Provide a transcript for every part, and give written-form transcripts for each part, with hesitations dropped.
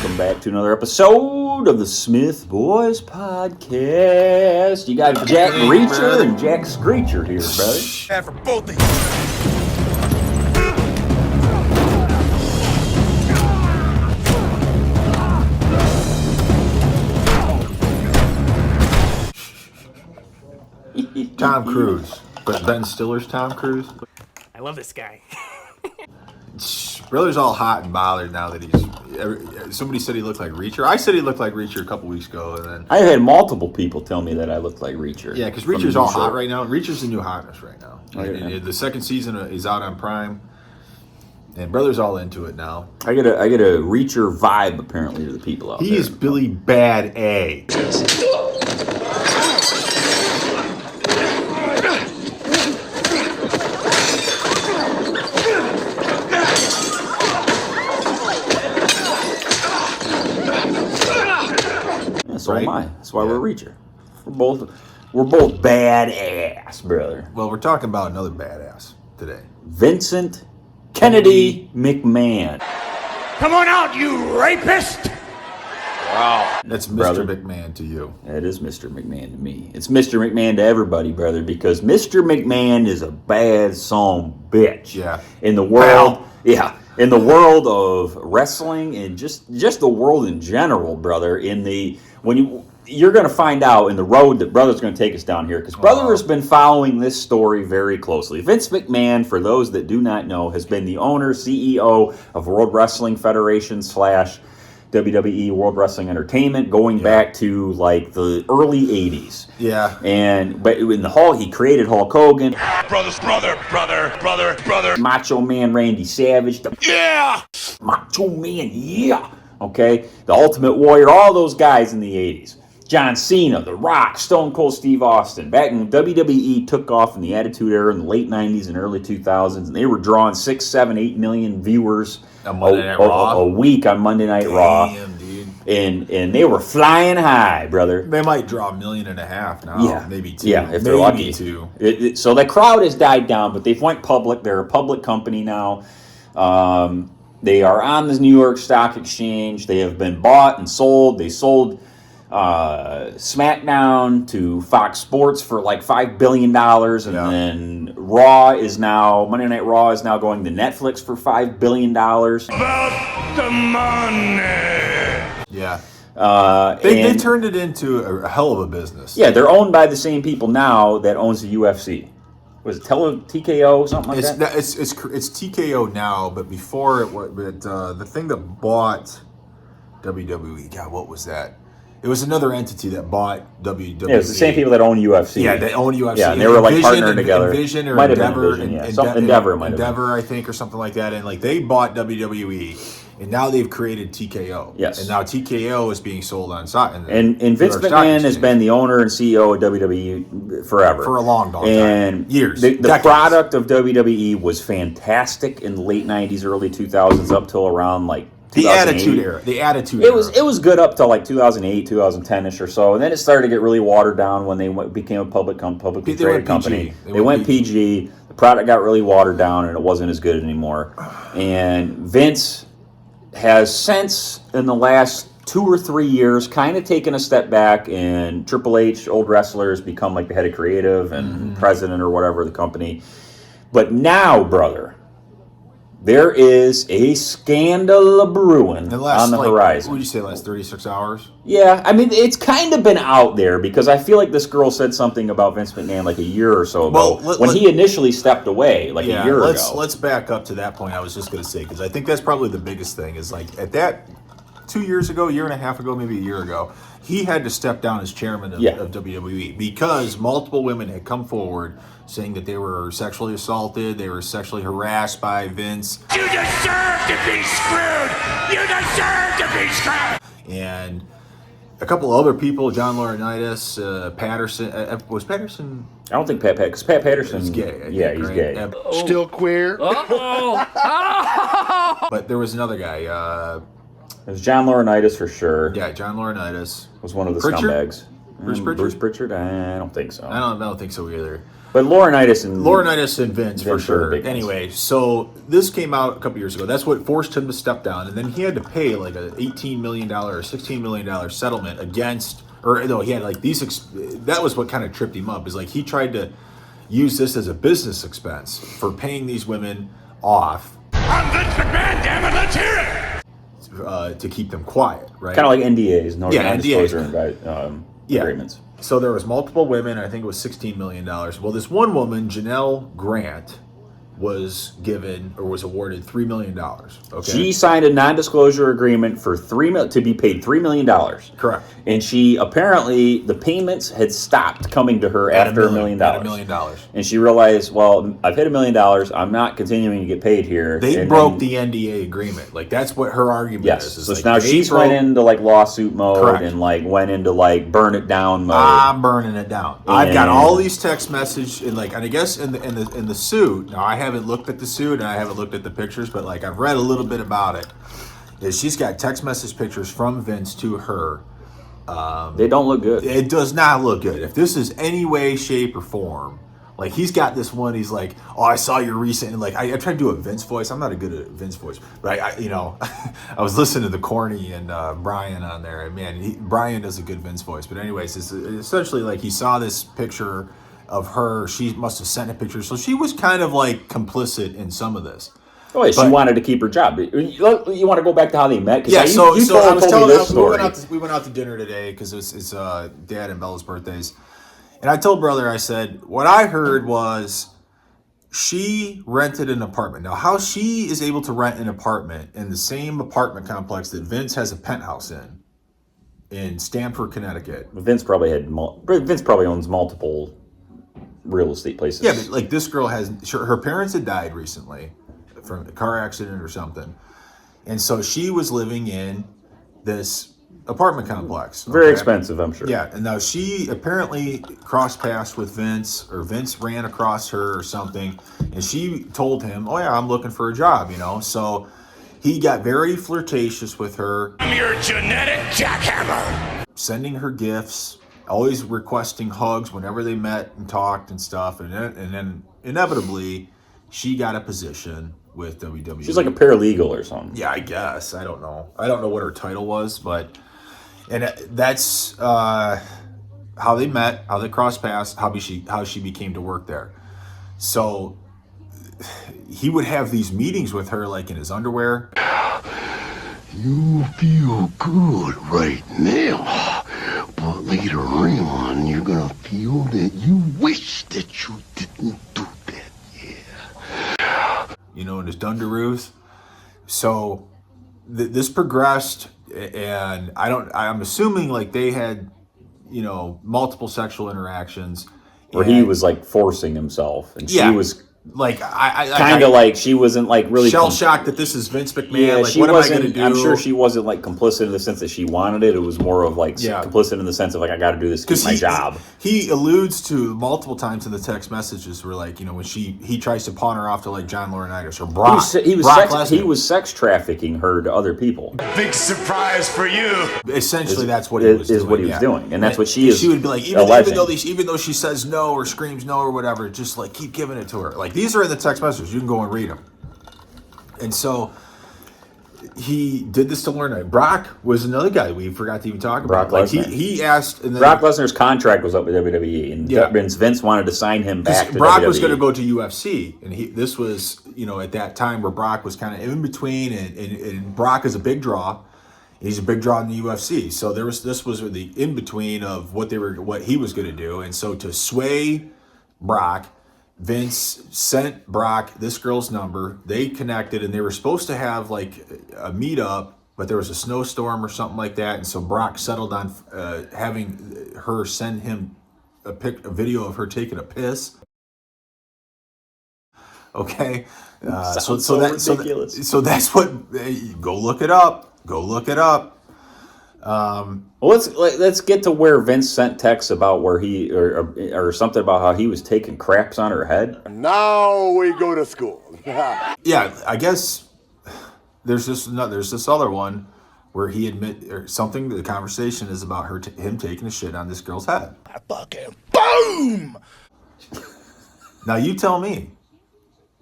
Welcome back to another episode of the Smith Boys Podcast. You got Jack Reacher and Jack Screecher here, brother. Yeah, for both of you. Tom Cruise. But Ben Stiller's Tom Cruise. I love this guy. Brother's all hot and bothered now that he's... Somebody said he looked like Reacher. I said he looked like Reacher a couple weeks ago, and then... I had multiple people tell me that I looked like Reacher. Yeah, because Reacher's all hot right now. Reacher's the new hotness right now. The second season is out on Prime, and Brother's all into it now. I get a Reacher vibe, apparently, to the people out there. He is Billy Bad A. So am I. That's why we're Reacher. We're both badass, brother. Well, we're talking about another badass today. Vincent Kennedy McMahon. Come on out, you rapist! Wow. That's Mr. Brother. McMahon to you. That is Mr. McMahon to me. It's Mr. McMahon to everybody, brother, because Mr. McMahon is a bad son bitch. Yeah. In the world, in the world of wrestling and just the world in general, brother. You're going to find out in the road that Brother's going to take us down here, because Brother has been following this story very closely. Vince McMahon, for those that do not know, has been the owner, CEO of World Wrestling Federation / WWE World Wrestling Entertainment, going back to like the early 80s. Yeah. But in the Hall, he created Hulk Hogan. Brother. Macho Man Randy Savage. Yeah! Macho Man, yeah. Okay? The Ultimate Warrior, all those guys in the 80s. John Cena, The Rock, Stone Cold Steve Austin. Back when WWE took off in the Attitude Era in the late 90s and early 2000s, and they were drawing 6, 7, 8 million viewers a week on Monday Night Raw. Damn, dude. And they were flying high, brother. They might draw 1.5 million now. Yeah. Maybe 2. Yeah, if they're lucky. 2. So the crowd has died down, but they've went public. They're a public company now. They are on the New York Stock Exchange. They have been bought and sold. They sold SmackDown to Fox Sports for like $5 billion. And then Monday Night Raw is now going to Netflix for $5 billion. About the money! Yeah. They turned it into a hell of a business. Yeah, they're owned by the same people now that owns the UFC. Was it TKO, something like that? It's TKO now, but before it was, the thing that bought WWE, God, what was that? It was another entity that bought WWE. Yeah, it was the same people that own UFC. Yeah, they own UFC. Yeah, and they were like partnering together. Envision or might Endeavor. Endeavor, I think, or something like that. And like they bought WWE, and now they've created TKO. Yes. And now TKO is being sold on stock. And Vince McMahon has been the owner and CEO of WWE forever. For a long time. And years. The product of WWE was fantastic in the late 90s, early 2000s, up till around like The Attitude Era. It was good up to like 2008, 2010-ish or so, and then it started to get really watered down when they became a publicly traded company. They went PG. The product got really watered down, and it wasn't as good anymore. And Vince has since, in the last 2 or 3 years, kind of taken a step back, and Triple H, old wrestlers, become like the head of creative and president or whatever of the company. But now, brother, there is a scandal brewing on the horizon. What would you say, last 36 hours? Yeah, I mean, it's kind of been out there because I feel like this girl said something about Vince McMahon like a year or so ago when he initially stepped away a year ago. Let's back up to that point I was just going to say, because I think that's probably the biggest thing is like at that 2 years ago, 1.5 years ago, maybe a year ago, he had to step down as chairman of WWE because multiple women had come forward saying that they were sexually assaulted, they were sexually harassed by Vince. You deserve to be screwed! You deserve to be screwed! And a couple other people, John Laurinaitis, Patterson. Was Patterson? I don't think because Pat Patterson is gay. He's gay. Still queer? But there was another guy. It was John Laurinaitis for sure. Yeah, John Laurinaitis was one of the Pritchard? scumbags. Bruce Pritchard? Bruce Pritchard? I don't think so. I don't think so either. But Laurinaitis and Vince for sure. Anyway, so this came out a couple years ago. That's what forced him to step down, and then he had to pay like a $18 million or $16 million settlement against, or no, he had like these. That was what kind of tripped him up. Is like he tried to use this as a business expense for paying these women off. I'm Vince McMahon, damn it, let's hear it! To keep them quiet, right? Kind of like NDAs, non-disclosure NDAs. agreements. So there was multiple women. I think it was $16 million. Well, this one woman, Janelle Grant, was given or was awarded $3 million. Okay. She signed a non-disclosure agreement for to be paid $3 million. Correct. And she apparently the payments had stopped coming to her after $1 million. $1 million. And she realized, well, I've hit $1 million. I'm not continuing to get paid here. They broke the NDA agreement. Like that's what her argument is. So like, now she's went into like lawsuit mode. Correct. And like went into like burn it down mode. I'm burning it down. I've got all these text messages and like, and I guess in the suit. Now I haven't looked at the suit and I haven't looked at the pictures, but like I've read a little bit about it. Is she's got text message pictures from Vince to her. They don't look good. It does not look good. If this is any way, shape, or form, like he's got this one. He's like, "Oh, I saw your recent." And like I tried to do a Vince voice. I'm not a good at Vince voice, but I I was listening to the Corny and Brian on there, and man, Brian does a good Vince voice. But anyways, it's essentially like he saw this picture of her. She must have sent a picture, so she was kind of like complicit in some of this. Oh, yeah, she wanted to keep her job. You want to go back to how they met? Yeah, so I was telling this story. We went out to dinner today because it's Dad and Bella's birthdays. And I told brother, I said, what I heard was she rented an apartment. Now, how she is able to rent an apartment in the same apartment complex that Vince has a penthouse in Stamford, Connecticut. Vince probably owns multiple real estate places. Yeah, but like this girl her parents had died recently from a car accident or something. And so she was living in this apartment complex. Okay? Very expensive, I'm sure. Yeah, and now she apparently crossed paths with Vince, or Vince ran across her or something, and she told him, "Oh yeah, I'm looking for a job," So he got very flirtatious with her. I'm your genetic jackhammer. Sending her gifts, always requesting hugs whenever they met and talked and stuff, and then inevitably she got a position with WWE. She's like a paralegal or something. Yeah, I guess. I don't know what her title was, but that's how they met, how they crossed paths, how she became to work there. So he would have these meetings with her like in his underwear. You feel good right now, but later on you're gonna feel that you wish that you didn't do that. In his dungaroos. So this progressed, and I'm assuming like they had, multiple sexual interactions. Where he was like forcing himself, and she was like I kind of like she wasn't like really shell shocked that this is Vince McMahon. Yeah, like what am I going to do? I'm sure she wasn't like complicit in the sense that she wanted it. It was more of like complicit in the sense of like I got to do this to keep my job. He alludes to multiple times in the text messages where like when he tries to pawn her off to like John Laurinaitis or Brock. He was sex trafficking her to other people. Big surprise for you. Essentially, that's what he was doing. Is what he was doing, and that's what she is. She would be like, even though she says no or screams no or whatever, just like keep giving it to her. Like these are in the text messages. You can go and read them. And so he did this to Laurinaitis. Brock was another guy we forgot to even talk about. Brock Lesnar. He asked. And then, Brock Lesnar's contract was up with WWE, and Vince wanted to sign him back to Brock WWE. was going to go to UFC, and this was at that time where Brock was kind of in between, and Brock is a big draw. He's a big draw in the UFC, so this was the in between of what he was going to do, and so to sway Brock, Vince sent Brock this girl's number. They connected, and they were supposed to have like a meetup, but there was a snowstorm or something like that, and so Brock settled on having her send him a video of her taking a piss. Okay, so ridiculous. So that's what. Go look it up. Well, let's get to where Vince sent texts about where he or something about how he was taking craps on her head. Now we go to school. Yeah, I guess there's this other one where he or something. The conversation is about him taking a shit on this girl's head. Fucking boom. Now you tell me,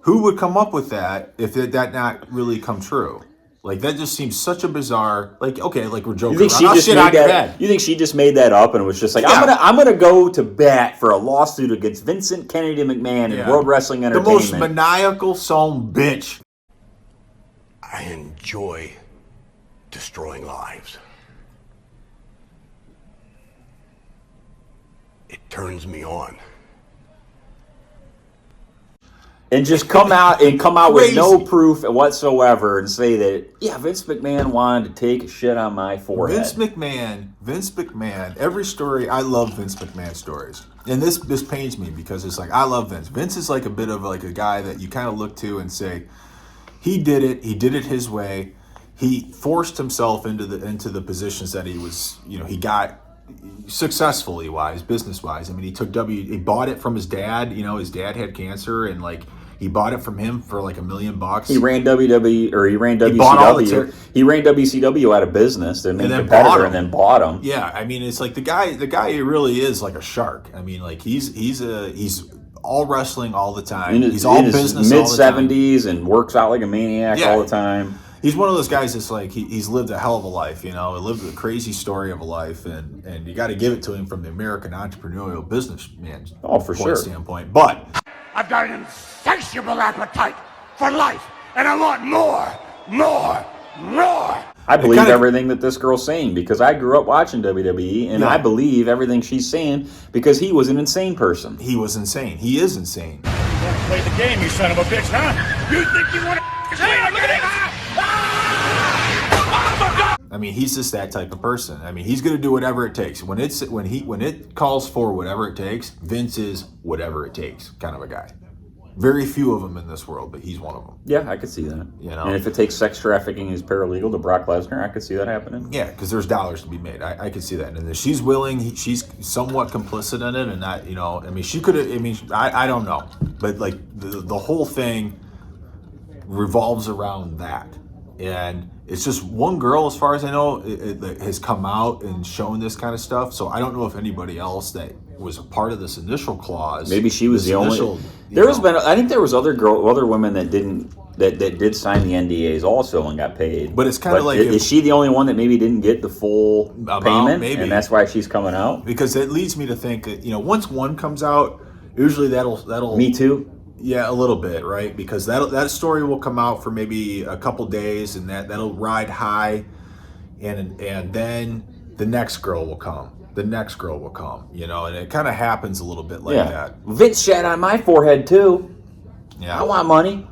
who would come up with that if that not really come true? Like, that just seems such a bizarre. Like, okay, like we're joking. You think she just made that? You think she just made that up and was just like, Yeah. I'm gonna go to bat for a lawsuit against Vincent Kennedy McMahon and World Wrestling Entertainment. The most maniacal son bitch. I enjoy destroying lives. It turns me on. And just come out with no Crazy. proof whatsoever and say that, yeah, Vince McMahon wanted to take a shit on my forehead. Vince McMahon, every story, I love Vince McMahon stories. And this pains me because it's like, I love Vince. Vince is like a bit of like a guy that you kind of look to and say, he did it his way. He forced himself into the positions that he was, he got successfully wise, business wise. I mean, he bought it from his dad. His dad had cancer, and like he bought it from him for like $1 million. He ran WWE, or he ran WCW. He ran WCW out of business, their main competitor, and then bought them. Yeah, I mean, it's like the guy he really is like a shark. I mean, like he's all wrestling all the time. He's all business all the time. Mid-70s and works out like a maniac all the time. He's one of those guys that's like, he's lived a hell of a life, He lived a crazy story of a life, and you got to give it to him from the American entrepreneurial businessman standpoint. But I've got an insatiable appetite for life, and I want more. I believe everything that this girl's saying because I grew up watching WWE, and I believe everything she's saying because he was an insane person. He was insane. He is insane. You want to play the game, you son of a bitch, huh? You think you want to look at it? I mean, he's just that type of person. I mean, he's going to do whatever it takes. When it calls for whatever it takes, Vince is whatever it takes kind of a guy. Very few of them in this world, but he's one of them. Yeah, I could see that. And if it takes sex trafficking as paralegal to Brock Lesnar, I could see that happening. Yeah, because there's dollars to be made. I could see that. And if she's willing, she's somewhat complicit in it, and not, I mean, she could have. I mean, I don't know, but like the whole thing revolves around that, and it's just one girl, as far as I know, it has come out and shown this kind of stuff. So I don't know if anybody else that was a part of this initial clause. Maybe she was the only. I think there was other women that did sign the NDAs also and got paid. But it's kind of like, is she the only one that maybe didn't get the full payment? Maybe, and that's why she's coming out. Because it leads me to think that once one comes out, usually that'll. Me too. Yeah, a little bit, right? Because that story will come out for maybe a couple days, and that'll ride high, and then the next girl will come. The next girl will come, and it kind of happens a little bit like that. Vince shat on my forehead too. Yeah, I want money.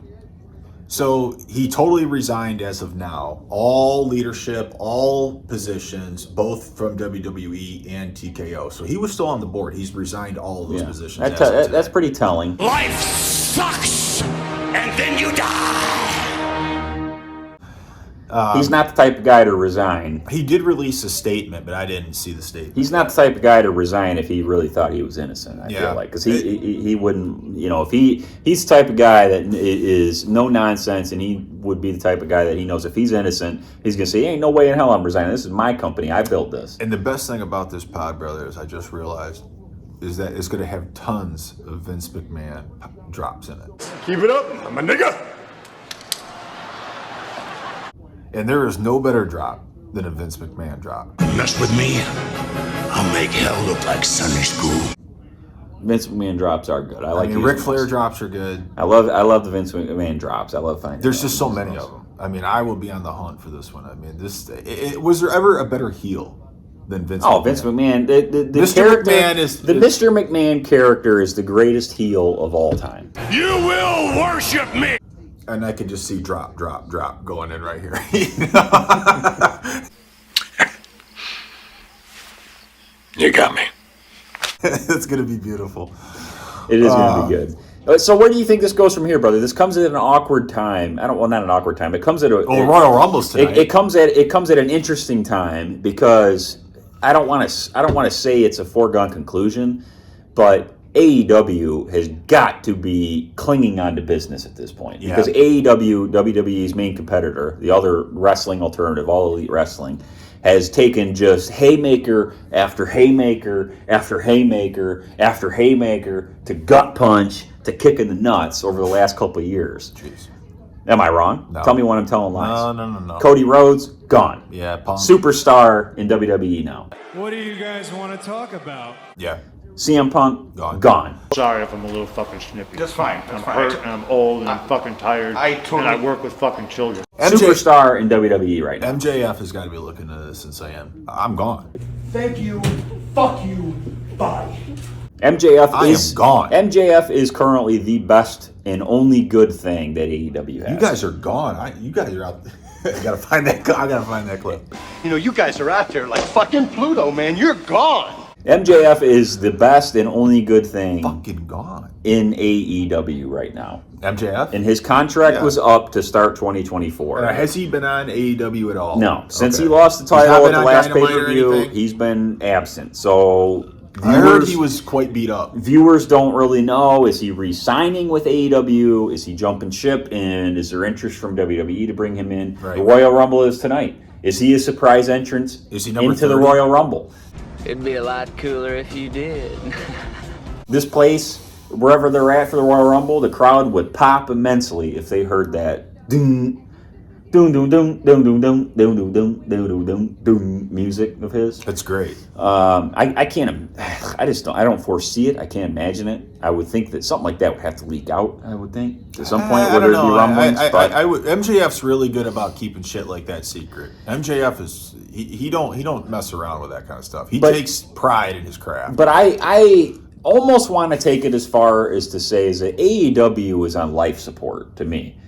So he totally resigned as of now. All leadership, all positions, both from WWE and TKO. So he was still on the board. He's resigned all of those positions. That's pretty telling. Life sucks, and then you die. He's not the type of guy to resign. He did release a statement, but I didn't see the statement. He's not the type of guy to resign if he really thought he was innocent. I feel like, because he wouldn't, if he's the type of guy that is no nonsense, and he would be the type of guy that he knows if he's innocent, he's gonna say, "Ain't no way in hell I'm resigning. This is my company. I built this." And the best thing about this pod, brothers, I just realized, is that it's gonna have tons of Vince McMahon drops in it. Keep it up, I'm a nigga. And there is no better drop than a Vince McMahon drop. Mess with me, I'll make hell look like Sunday school. Vince McMahon drops are good. I mean, Ric Flair drops are good. I love the Vince McMahon drops. I love finding. There's just so many of them. I mean, I will be on the hunt for this one. I mean, was there ever a better heel than Vince McMahon? Oh, Vince McMahon. The Mr. character, McMahon is the Mr. McMahon character is the greatest heel of all time. You will worship me. And I can just see drop going in right here. You got me. It's going to be beautiful. It is going to be good. So where do you think this goes from here, brother? This comes at an awkward time. Not an awkward time. It comes at Royal Rumbles tonight. It comes at an interesting time because I don't want to say it's a foregone conclusion, but AEW has got to be clinging on to business at this point because AEW, WWE's main competitor, the other wrestling alternative, All Elite Wrestling, has taken just haymaker after haymaker after haymaker after haymaker to gut punch to kick in the nuts over the last couple of years. Jeez. Am I wrong? No. Tell me when I'm telling lies. No. Cody Rhodes, gone. Yeah, Punk. Superstar in WWE now. What do you guys want to talk about? Yeah. CM Punk, gone. Sorry if I'm a little fucking snippy. That's fine. I'm hurt and I'm old and I'm fucking tired. And I work with fucking children. Superstar in WWE right now. MJF has got to be looking at this and saying, I'm gone. Thank you. Fuck you. Bye. MJF is gone. MJF is currently the best and only good thing that AEW has. You guys are gone. You guys are out. I gotta find that clip. You know, you guys are out there like fucking Pluto, man. You're gone. MJF is the best and only good thing Fucking gone in AEW right now. MJF? And his contract was up to start 2024. Has he been on AEW at all? No. Since he lost the title at the last pay-per-view, he's been absent. So I heard he was quite beat up. Viewers don't really know. Is he re-signing with AEW? Is he jumping ship? And is there interest from WWE to bring him in? Right. The Royal Rumble is tonight. Is he a surprise entrance Is he number into 30? the Royal Rumble? It'd be a lot cooler if you did. This place, wherever they're at for the Royal Rumble, the crowd would pop immensely if they heard that doom, doom, doom, doom, doom, doom, doom, doom, doom, doom, doom, doom, doom music of his. That's great. I can't. I just don't. I don't foresee it. I can't imagine it. I would think that something like that would have to leak out. I would think at some point where there'd be rumblings. MJF's really good about keeping shit like that secret. MJF is he don't mess around with that kind of stuff. He takes pride in his craft. But I almost want to take it as far as to say is that AEW is on life support to me.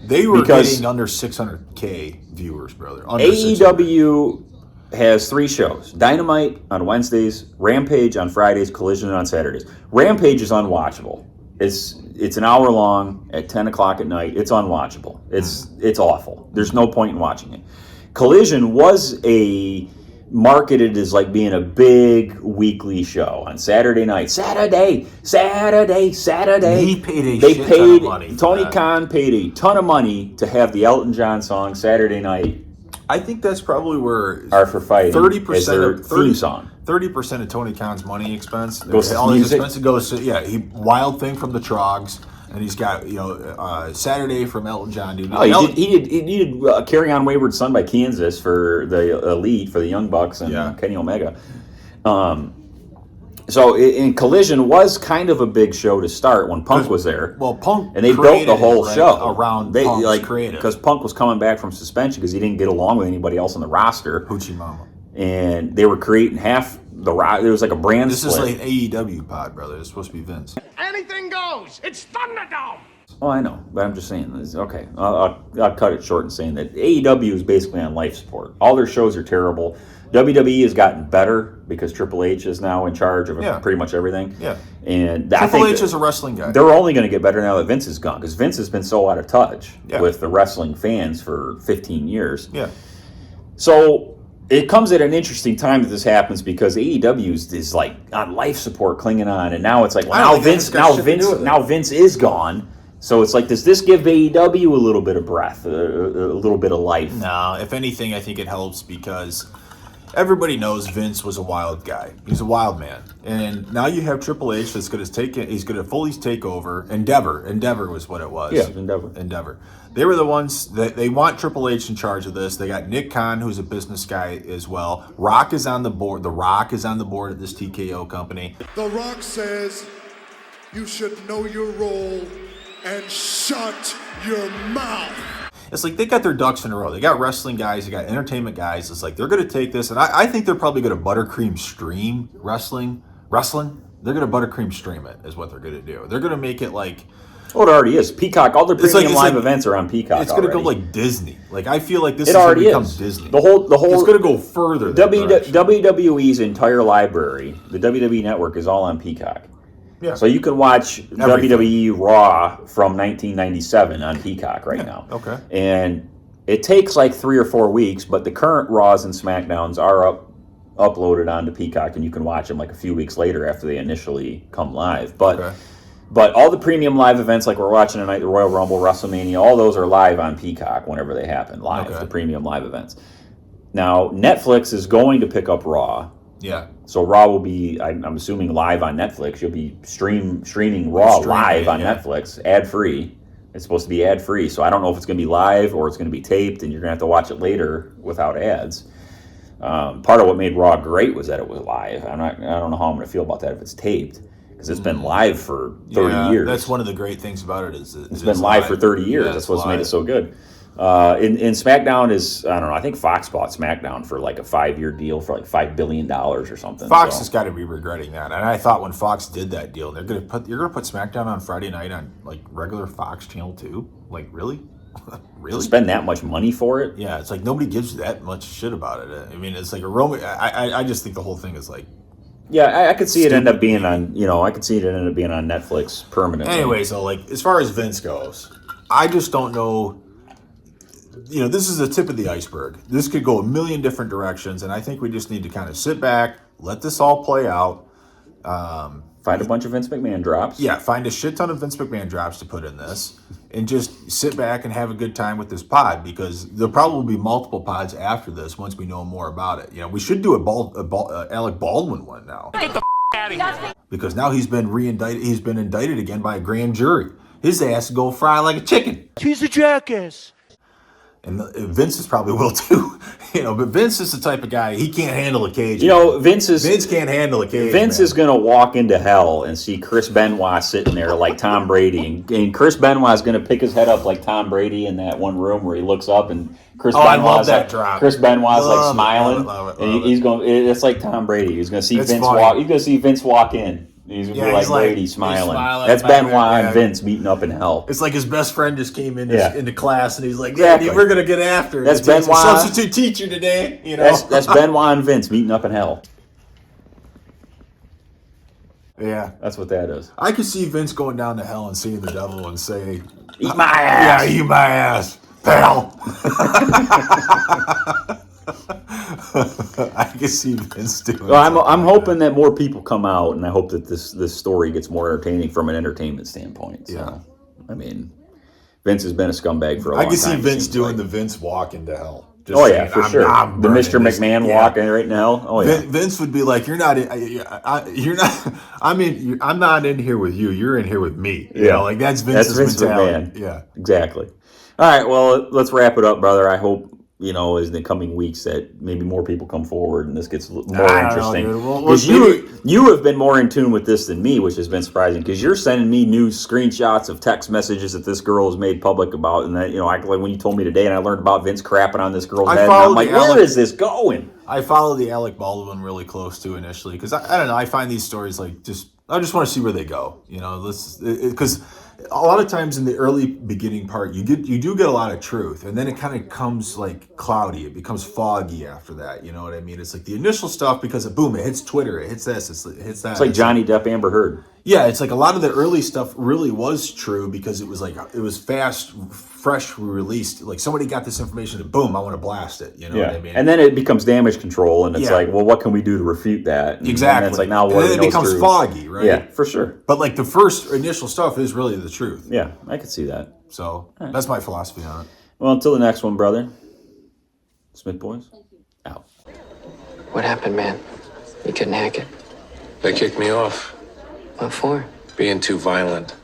They were getting under 600K viewers, brother. Under AEW has 3 shows. Dynamite on Wednesdays, Rampage on Fridays, Collision on Saturdays. Rampage is unwatchable. It's an hour long at 10 o'clock at night. It's unwatchable. It's awful. There's no point in watching it. Collision was marketed as like being a big weekly show on Saturday night. Saturday. He paid a shit ton of money. Tony Khan paid a ton of money to have the Elton John song Saturday night. I think that's probably where Are for Fighting 30% of theme song. 30% of Tony Khan's money expense Goes to all his music? expense goes to Wild Thing from the Trogs, and he's got Saturday from Elton John. Dude, He did Carry On Wayward Son by Kansas for the Elite, for the Young Bucks and Kenny Omega. So in Collision was kind of a big show to start when Punk was there. Well, Punk and they built the whole show around Punk's creative, because Punk was coming back from suspension because he didn't get along with anybody else on the roster. Hoochie Mama. And they were creating half the roster. There was like a brand This split. is like AEW pod, brother. It's supposed to be Vince. Anything goes. It's Thunderdome. Oh, I know, but I'm just saying. Okay, I'll cut it short in saying that AEW is basically on life support. All their shows are terrible. WWE has gotten better because Triple H is now in charge of pretty much everything. Yeah. And Triple H is a wrestling guy. They're only going to get better now that Vince is gone because Vince has been so out of touch with the wrestling fans for 15 years. Yeah. So it comes at an interesting time that this happens because AEW is like on life support, clinging on, and now it's like, well, now Vince is gone. So it's like, does this give AEW a little bit of breath, a little bit of life? No, if anything, I think it helps because everybody knows Vince was a wild guy. He's a wild man. And now you have Triple H that's going to he's going to fully take over. Endeavor was what it was. Yeah, Endeavor. They were the ones that they want Triple H in charge of this. They got Nick Khan, who's a business guy as well. Rock is on the board. The Rock is on the board of this TKO company. The Rock says you should know your role and shut your mouth. It's like they got their ducks in a row. They got wrestling guys, they got entertainment guys. It's like they're going to take this, and I think they're probably going to buttercream stream wrestling. They're going to buttercream stream it, is what they're going to do. They're going to make it like... Oh, it already is. Peacock, all the premium live events are on Peacock. It's going to go like Disney. Like, I feel like this is going to become Disney. The whole. It's going to go further. WWE's entire library, the WWE Network, is all on Peacock. Yeah. So you can watch WWE Raw from 1997 on Peacock right now. Okay. And it takes like 3 or 4 weeks, but the current Raws and SmackDowns are uploaded onto Peacock, and you can watch them like a few weeks later after they initially come live. But all the premium live events like we're watching tonight, the Royal Rumble, WrestleMania, all those are live on Peacock whenever they happen, live, the premium live events. Now, Netflix is going to pick up Raw. Yeah. So Raw will be, I'm assuming, live on Netflix. You'll be streaming Raw live on Netflix, ad-free. It's supposed to be ad-free, so I don't know if it's going to be live or it's going to be taped, and you're going to have to watch it later without ads. Part of what made Raw great was that it was live. I don't know how I'm going to feel about that if it's taped, because it's been live for 30 years. That's one of the great things about it is it's been live for 30 years. That's what's made it so good. In SmackDown is, I don't know, I think Fox bought SmackDown for like a 5-year deal for like $5 billion or something. Fox has got to be regretting that. And I thought when Fox did that deal, you're gonna put SmackDown on Friday night on like regular Fox Channel 2? Like, really? Really? To spend that much money for it? Yeah, it's like nobody gives that much shit about it. I mean, it's like a Roman. I just think the whole thing is like. Yeah, I could see it end up being on. I could see it end up being on Netflix permanently. Anyway, so like as far as Vince goes, I just don't know. This is the tip of the iceberg. This could go a million different directions, and I think we just need to kind of sit back, let this all play out. Find a bunch of Vince McMahon drops. Yeah, find a shit ton of Vince McMahon drops to put in this, and just sit back and have a good time with this pod, because there'll probably be multiple pods after this once we know more about it. We should do a Alec Baldwin one now. Get the out of here. Because now he's been re-indicted. He's been indicted again by a grand jury. His ass go fry like a chicken. He's a jackass. And Vince probably will too, But Vince is the type of guy, he can't handle a cage. Vince can't handle a cage. Vince is gonna walk into hell and see Chris Benoit sitting there like Tom Brady, and Chris Benoit is gonna pick his head up like Tom Brady in that one room where he looks up and Chris Benoit's like smiling, and he's going. It's like Tom Brady. He's gonna see Vince walk. He's gonna see Vince walk in. He's gonna be like Brady smiling. That's Benoit and Vince meeting up in hell. It's like his best friend just came into class and he's like, "Daddy, we're gonna get after it." That's Benoit, substitute teacher today. That's Benoit and Vince meeting up in hell. Yeah, that's what that is. I could see Vince going down to hell and seeing the devil and say, "Eat my ass." Yeah, eat my ass, pal. I can see Vince doing. Well, I'm hoping that more people come out, and I hope that this story gets more entertaining from an entertainment standpoint. So, yeah, I mean, Vince has been a scumbag for a long time. I can see Vince doing the Vince walk into hell. Just saying, for sure. The Mr. McMahon walk right in hell. Oh yeah. Vince would be like, "You're not. You're not. I'm not in here with you. You're in here with me." Like that's Vince's mentality. McMahon. Yeah, exactly. All right. Well, let's wrap it up, brother. I hope in the coming weeks that maybe more people come forward and this gets more interesting. Because you have been more in tune with this than me, which has been surprising, because you're sending me new screenshots of text messages that this girl has made public about, and that like when you told me today and I learned about Vince crapping on this girl's head, and I'm like, where is this going? I follow the Alec Baldwin really close too initially, because I don't know, I find these stories like I just want to see where they go, because a lot of times in the early beginning part, you do get a lot of truth, and then it kind of comes like cloudy. It becomes foggy after that. You know what I mean? It's like the initial stuff, because it hits Twitter, it hits this, it hits that. It's like Johnny Depp, Amber Heard. Yeah, it's like a lot of the early stuff really was true, because it was fast, fresh released. Like somebody got this information and boom, I want to blast it. You know what I mean? And then it becomes damage control, and it's like, well, what can we do to refute that? Exactly. And it's like, now what? And then it becomes foggy, right? Yeah, for sure. But like the first initial stuff is really the truth. Yeah, I could see that. So that's my philosophy on it. Well, until the next one, brother. Smith Boys, out. What happened, man? You couldn't hack it? They kicked me off. What for? Being too violent.